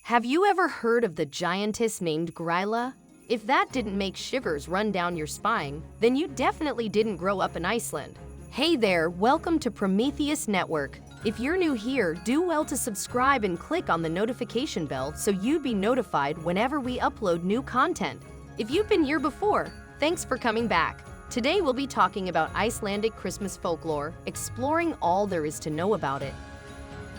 Have you ever heard of the giantess named Grýla? If that didn't make shivers run down your spine, then you definitely didn't grow up in Iceland. Hey there, welcome to Prometheus Network. If you're new here, do well to subscribe and click on the notification bell so you'd be notified whenever we upload new content. If you've been here before, thanks for coming back. Today we'll be talking about Icelandic Christmas folklore, exploring all there is to know about it.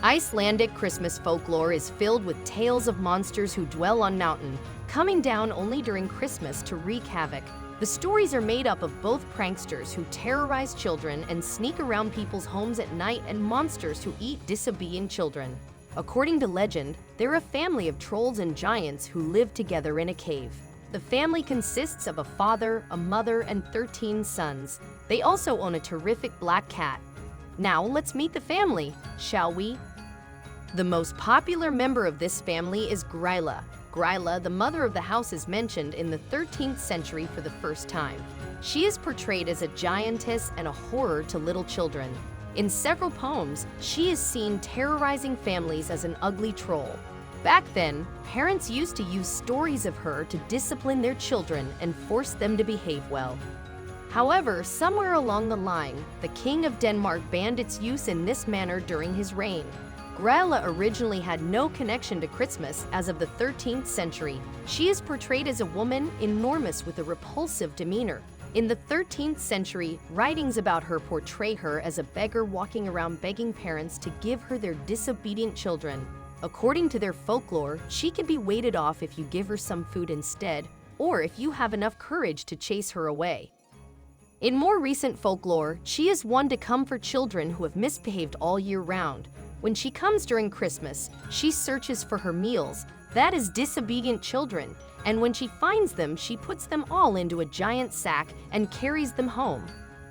Icelandic Christmas folklore is filled with tales of monsters who dwell on mountain, coming down only during Christmas to wreak havoc. The stories are made up of both pranksters who terrorize children and sneak around people's homes at night and monsters who eat disobedient children. According to legend, they're a family of trolls and giants who live together in a cave. The family consists of a father, a mother, and 13 sons. They also own a terrific black cat. Now let's meet the family, shall we? The most popular member of this family is Grýla. Grýla, the mother of the house, is mentioned in the 13th century for the first time. She is portrayed as a giantess and a horror to little children. In several poems, she is seen terrorizing families as an ugly troll. Back then, parents used to use stories of her to discipline their children and force them to behave well. However, somewhere along the line, the King of Denmark banned its use in this manner during his reign. Grýla originally had no connection to Christmas as of the 13th century. She is portrayed as a woman, enormous with a repulsive demeanor. In the 13th century, writings about her portray her as a beggar walking around begging parents to give her their disobedient children. According to their folklore, she can be warded off if you give her some food instead, or if you have enough courage to chase her away. In more recent folklore, she is one to come for children who have misbehaved all year round. When she comes during Christmas, she searches for her meals, that is disobedient children, and when she finds them, she puts them all into a giant sack and carries them home.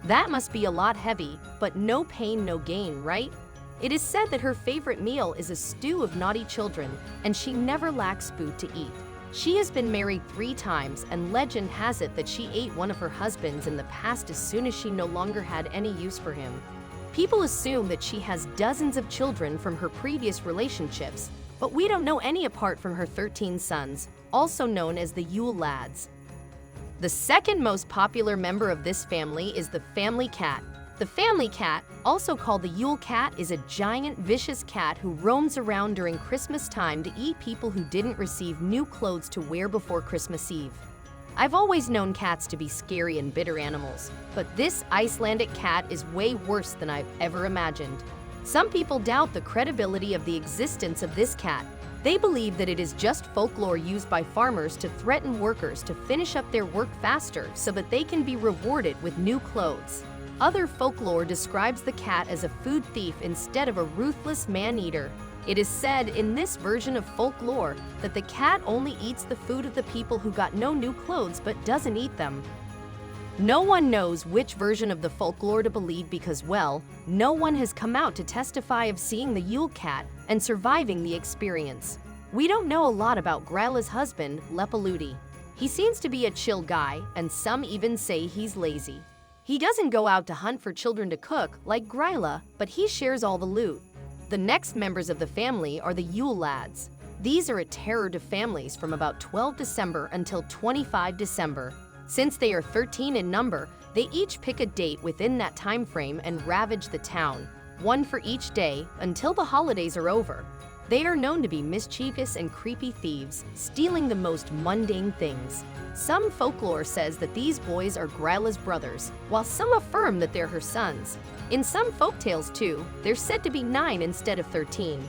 That must be a lot heavy, but no pain, no gain, right? It is said that her favorite meal is a stew of naughty children, and she never lacks food to eat. She has been married 3 times, and legend has it that she ate one of her husbands in the past as soon as she no longer had any use for him. People assume that she has dozens of children from her previous relationships, but we don't know any apart from her 13 sons, also known as the Yule Lads. The second most popular member of this family is the family cat. The family cat, also called the Yule cat, is a giant, vicious cat who roams around during Christmas time to eat people who didn't receive new clothes to wear before Christmas Eve. I've always known cats to be scary and bitter animals, but this Icelandic cat is way worse than I've ever imagined. Some people doubt the credibility of the existence of this cat. They believe that it is just folklore used by farmers to threaten workers to finish up their work faster so that they can be rewarded with new clothes. Other folklore describes the cat as a food thief instead of a ruthless man-eater. It is said in this version of folklore that the cat only eats the food of the people who got no new clothes but doesn't eat them. No one knows which version of the folklore to believe because, well, no one has come out to testify of seeing the Yule cat and surviving the experience. We don't know a lot about Grýla's husband, Lepaludi. He seems to be a chill guy, and some even say he's lazy. He doesn't go out to hunt for children to cook like Grýla, but he shares all the loot. The next members of the family are the Yule Lads. These are a terror to families from about 12 December until 25 December. Since they are 13 in number, they each pick a date within that time frame and ravage the town, one for each day, until the holidays are over. They are known to be mischievous and creepy thieves, stealing the most mundane things. Some folklore says that these boys are Grýla's brothers, while some affirm that they're her sons. In some folktales, too, they're said to be 9 instead of 13.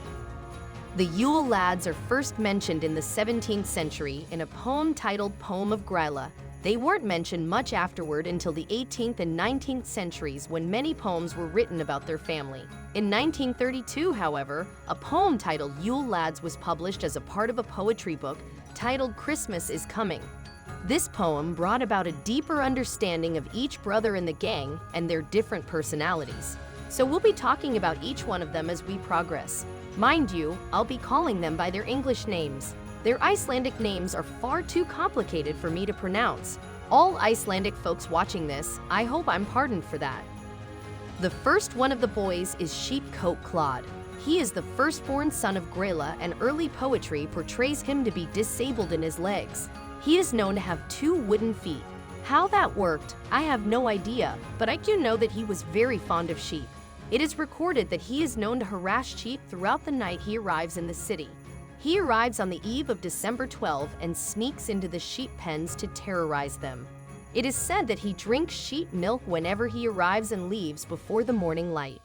The Yule Lads are first mentioned in the 17th century in a poem titled Poem of Grýla. They weren't mentioned much afterward until the 18th and 19th centuries, when many poems were written about their family. In 1932, however, a poem titled Yule Lads was published as a part of a poetry book titled Christmas is Coming. This poem brought about a deeper understanding of each brother in the gang and their different personalities. So we'll be talking about each one of them as we progress. Mind you, I'll be calling them by their English names. Their Icelandic names are far too complicated for me to pronounce. All Icelandic folks watching this, I hope I'm pardoned for that. The first one of the boys is Sheep-Cote Clod. He is the firstborn son of Grayla, and early poetry portrays him to be disabled in his legs. He is known to have 2 wooden feet. How that worked, I have no idea, but I do know that he was very fond of sheep. It is recorded that he is known to harass sheep throughout the night he arrives in the city. He arrives on the eve of December 12 and sneaks into the sheep pens to terrorize them. It is said that he drinks sheep milk whenever he arrives and leaves before the morning light.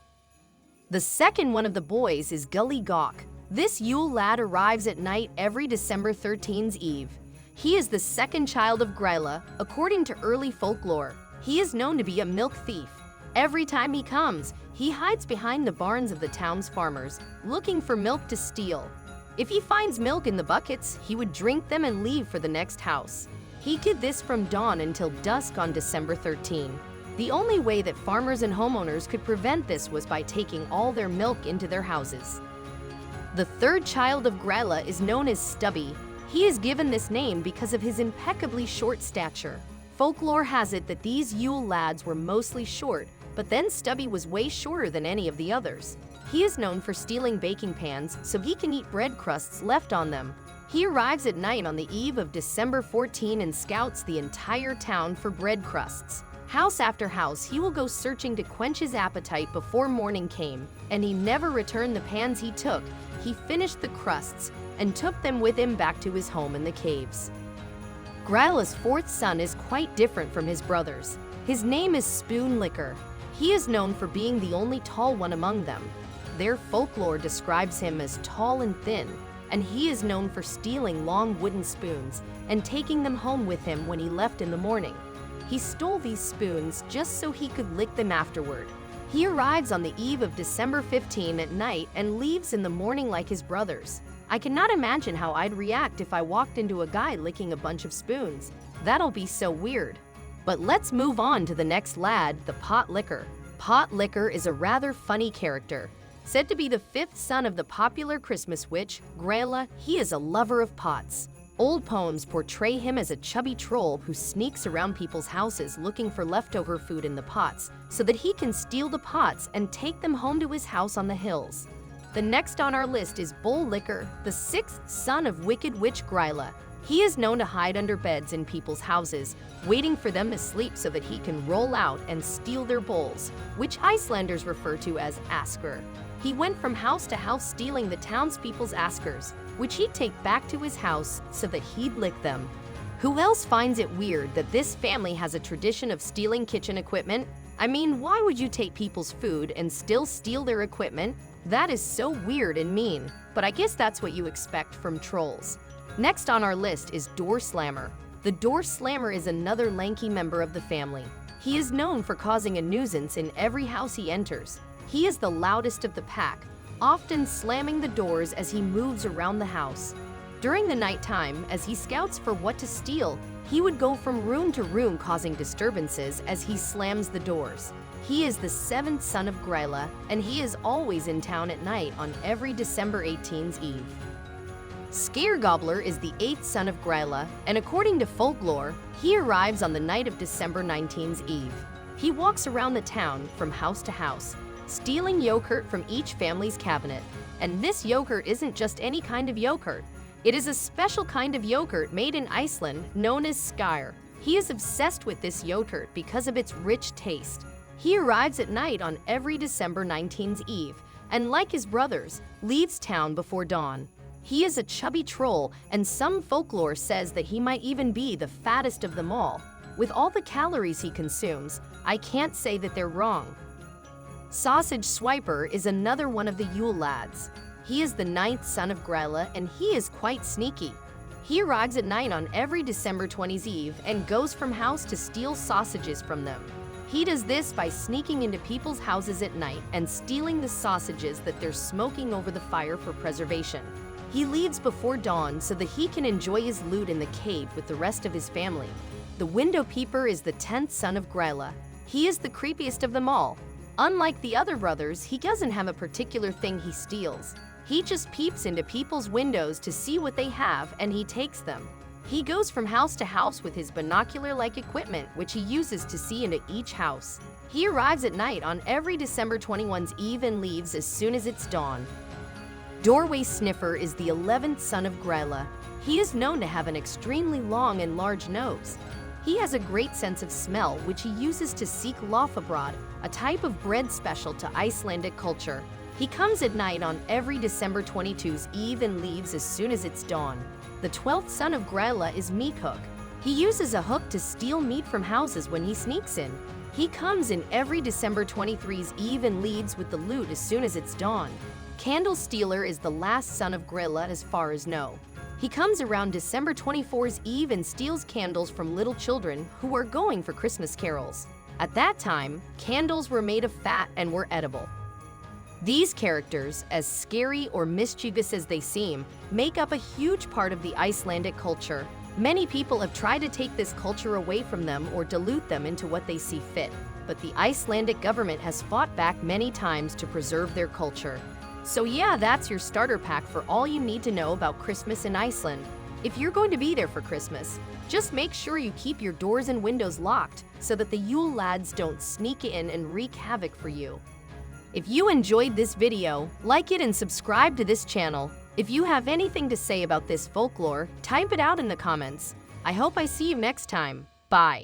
The second one of the boys is Gully Gawk. This Yule lad arrives at night every December 13's eve. He is the second child of Grayla. According to early folklore, he is known to be a milk thief. Every time he comes, he hides behind the barns of the town's farmers, looking for milk to steal. If he finds milk in the buckets, he would drink them and leave for the next house. He did this from dawn until dusk on December 13. The only way that farmers and homeowners could prevent this was by taking all their milk into their houses. The third child of Grayla is known as Stubby. He is given this name because of his impeccably short stature. Folklore has it that these Yule lads were mostly short, but then Stubby was way shorter than any of the others. He is known for stealing baking pans so he can eat bread crusts left on them. He arrives at night on the eve of December 14 and scouts the entire town for bread crusts. House after house, he will go searching to quench his appetite before morning came, and he never returned the pans he took. He finished the crusts and took them with him back to his home in the caves. Grayla's 4th son is quite different from his brothers. His name is Spoon Licker. He is known for being the only tall one among them. Their folklore describes him as tall and thin, and he is known for stealing long wooden spoons and taking them home with him when he left in the morning. He stole these spoons just so he could lick them afterward. He arrives on the eve of December 15 at night and leaves in the morning like his brothers. I cannot imagine how I'd react if I walked into a guy licking a bunch of spoons. That'll be so weird. But let's move on to the next lad, the Pot Licker. Pot Licker is a rather funny character. Said to be the 5th son of the popular Christmas witch, Grayla, he is a lover of pots. Old poems portray him as a chubby troll who sneaks around people's houses looking for leftover food in the pots so that he can steal the pots and take them home to his house on the hills. The next on our list is Bull Licker, the 6th son of Wicked Witch Grayla. He is known to hide under beds in people's houses, waiting for them to sleep so that he can roll out and steal their bowls, which Icelanders refer to as asker. He went from house to house stealing the townspeople's askers, which he'd take back to his house so that he'd lick them. Who else finds it weird that this family has a tradition of stealing kitchen equipment? I mean, why would you take people's food and still steal their equipment? That is so weird and mean, but I guess that's what you expect from trolls. Next on our list is Door Slammer. The Door Slammer is another lanky member of the family. He is known for causing a nuisance in every house he enters. He is the loudest of the pack, often slamming the doors as he moves around the house. During the nighttime, as he scouts for what to steal, he would go from room to room causing disturbances as he slams the doors. He is the 7th son of Grayla, and he is always in town at night on every December 18's eve. Skyr Gobbler is the 8th son of Grayla, and according to folklore, he arrives on the night of December 19's eve. He walks around the town from house to house, stealing yogurt from each family's cabinet. And this yogurt isn't just any kind of yogurt. It is a special kind of yogurt made in Iceland known as Skyr. He is obsessed with this yogurt because of its rich taste. He arrives at night on every December 19's eve, and like his brothers, leaves town before dawn. He is a chubby troll, and some folklore says that he might even be the fattest of them all. With all the calories he consumes, I can't say that they're wrong. Sausage Swiper is another one of the Yule Lads. He is the 9th son of Grayla, and he is quite sneaky. He arrives at night on every December 20's eve and goes from house to steal sausages from them. He does this by sneaking into people's houses at night and stealing the sausages that they're smoking over the fire for preservation. He leaves before dawn so that he can enjoy his loot in the cave with the rest of his family. The Window Peeper is the 10th son of Grayla. He is the creepiest of them all. Unlike the other brothers, he doesn't have a particular thing he steals. He just peeps into people's windows to see what they have, and he takes them. He goes from house to house with his binocular-like equipment, which he uses to see into each house. He arrives at night on every December 21's eve and leaves as soon as it's dawn. Doorway Sniffer is the 11th son of Gryla. He is known to have an extremely long and large nose. He has a great sense of smell, which he uses to seek lofabrod, a type of bread special to Icelandic culture. He comes at night on every December 22's eve and leaves as soon as it's dawn. The 12th son of Gryla is Meathook. He uses a hook to steal meat from houses when he sneaks in. He comes in every December 23's eve and leaves with the loot as soon as it's dawn. Candle Stealer is the last son of Gryla as far as know. He comes around December 24's eve and steals candles from little children who are going for Christmas carols. At that time, candles were made of fat and were edible. These characters, as scary or mischievous as they seem, make up a huge part of the Icelandic culture. Many people have tried to take this culture away from them or dilute them into what they see fit, but the Icelandic government has fought back many times to preserve their culture. So yeah, that's your starter pack for all you need to know about Christmas in Iceland. If you're going to be there for Christmas, just make sure you keep your doors and windows locked so that the Yule Lads don't sneak in and wreak havoc for you. If you enjoyed this video, like it and subscribe to this channel. If you have anything to say about this folklore, type it out in the comments. I hope I see you next time. Bye.